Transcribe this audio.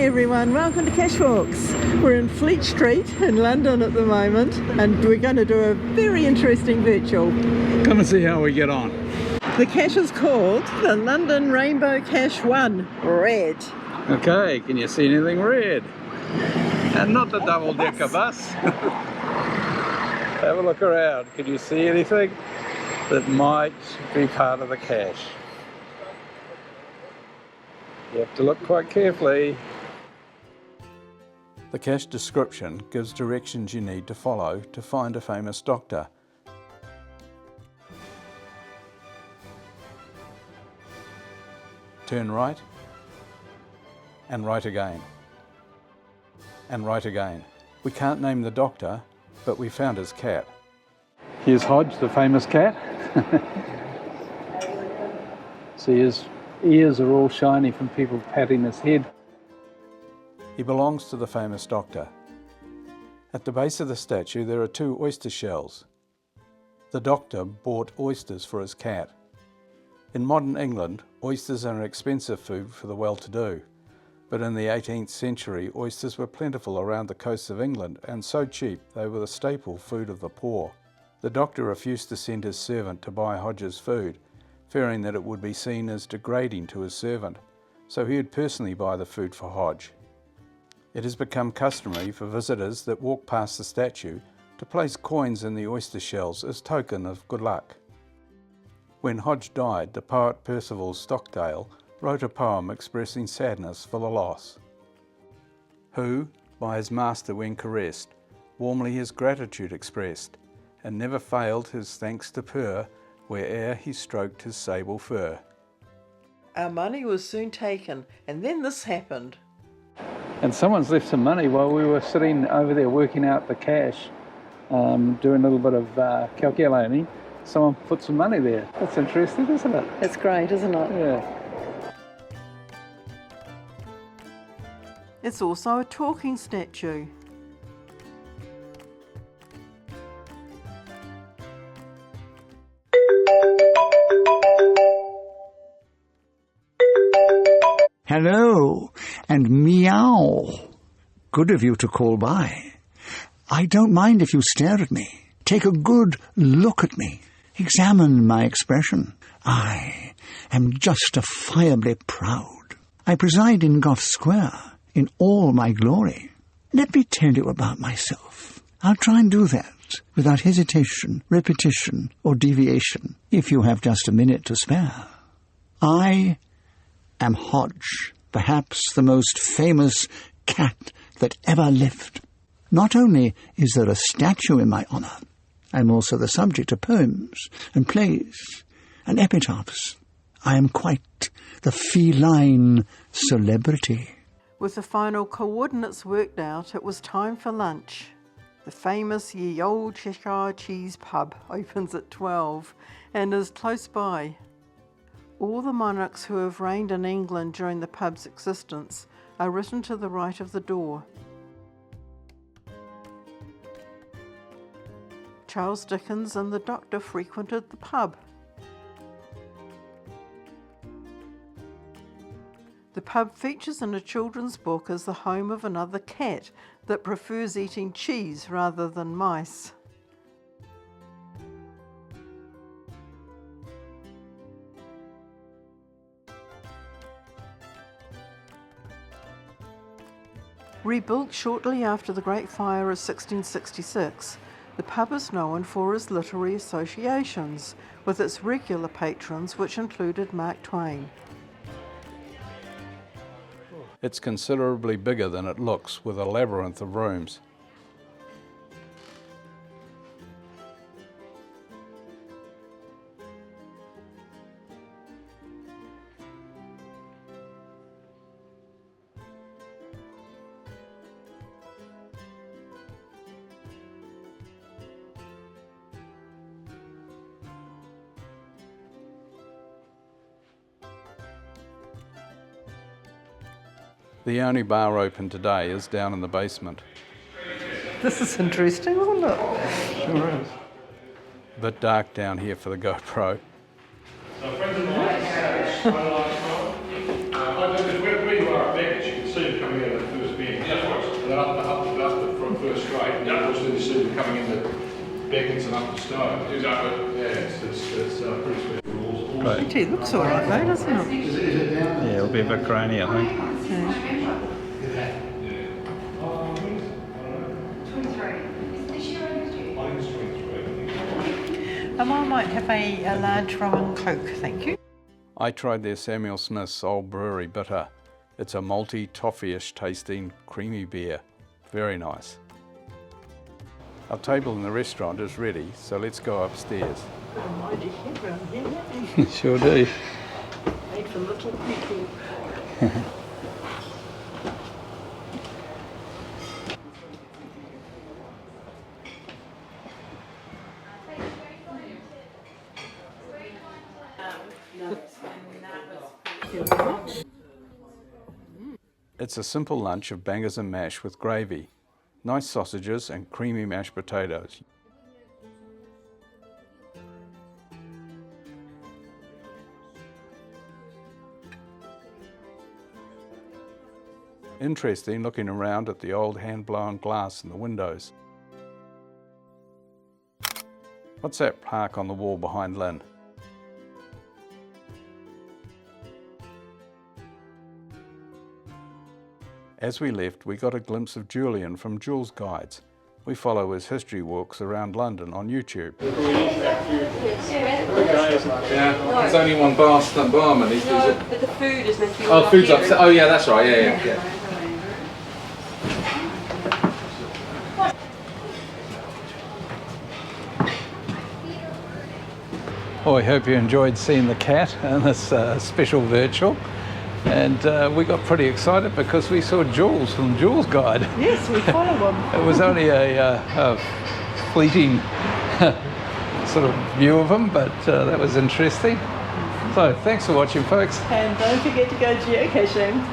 Hi everyone, welcome to Cache Walks. We're in Fleet Street in London at the moment and we're going to do a very interesting virtual. Come and see how we get on. The cache is called the London Rainbow Cache 1 Red. Okay, can you see anything red? And not the double-decker bus. Have a look around. Can you see anything that might be part of the cache? You have to look quite carefully. The cache description gives directions you need to follow to find a famous doctor. Turn right, and right again, and right again. We can't name the doctor, but we found his cat. Here's Hodge, the famous cat. See, his ears are all shiny from people patting his head. He belongs to the famous doctor. At the base of the statue there are 2 oyster shells. The doctor bought oysters for his cat. In modern England, oysters are an expensive food for the well-to-do. But in the 18th century, oysters were plentiful around the coasts of England and so cheap they were the staple food of the poor. The doctor refused to send his servant to buy Hodge's food, fearing that it would be seen as degrading to his servant, so he would personally buy the food for Hodge. It has become customary for visitors that walk past the statue to place coins in the oyster shells as token of good luck. When Hodge died, the poet Percival Stockdale wrote a poem expressing sadness for the loss. Who, by his master when caressed, warmly his gratitude expressed, and never failed his thanks to purr, where'er he stroked his sable fur. Our money was soon taken and then this happened. And someone's left some money while we were sitting over there working out the cache, doing a little bit of calculating. Someone put some money there. That's interesting, isn't it? It's great, isn't it? Yeah. It's also a talking statue. Hello, and meow. Good of you to call by. I don't mind if you stare at me. Take a good look at me. Examine my expression. I am justifiably proud. I preside in Gough Square in all my glory. Let me tell you about myself. I'll try and do that without hesitation, repetition, or deviation, if you have just a minute to spare. I am Hodge, perhaps the most famous cat that ever lived. Not only is there a statue in my honour, I'm also the subject of poems and plays and epitaphs. I am quite the feline celebrity. With the final coordinates worked out, it was time for lunch. The famous Ye Olde Cheshire Cheese Pub opens at 12 and is close by. All the monarchs who have reigned in England during the pub's existence are written to the right of the door. Charles Dickens and the Doctor frequented the pub. The pub features in a children's book as the home of another cat that prefers eating cheese rather than mice. Rebuilt shortly after the Great Fire of 1666, the pub is known for its literary associations, with its regular patrons which included Mark Twain. It's considerably bigger than it looks, with a labyrinth of rooms. The only bar open today is down in the basement. This is interesting, isn't it? Sure is. A bit dark down here for the GoPro. So friends of mine, where you are, Beck, as you can see coming out of coming in the Beckons and up the stone. Exactly. Yeah, it's pretty sweet. Right. Gee, it looks alright though, doesn't it? Yeah, it'll be a bit grainy, I think. I might have a large rum and coke, thank you. I tried their Samuel Smith's Old Brewery Bitter. It's a malty, toffee-ish tasting, creamy beer. Very nice. Our table in the restaurant is ready, so let's go upstairs. Sure do. Made for little people. It's a simple lunch of bangers and mash with gravy, nice sausages and creamy mashed potatoes. Interesting looking around at the old hand-blown glass in the windows. What's that plaque on the wall behind Lynn? As we left, we got a glimpse of Julian from Jules Guides. We follow his history walks around London on YouTube. Yeah, there's only one barman. No, but the food is meant to be Oh, food's upstairs. Oh, yeah, that's right. Yeah. Oh, I hope you enjoyed seeing the cat in this special virtual. And we got pretty excited because we saw Jules from Jules Guide. Yes, we follow him. It was only a fleeting sort of view of him, but that was interesting. So thanks for watching, folks. And don't forget to go geocaching.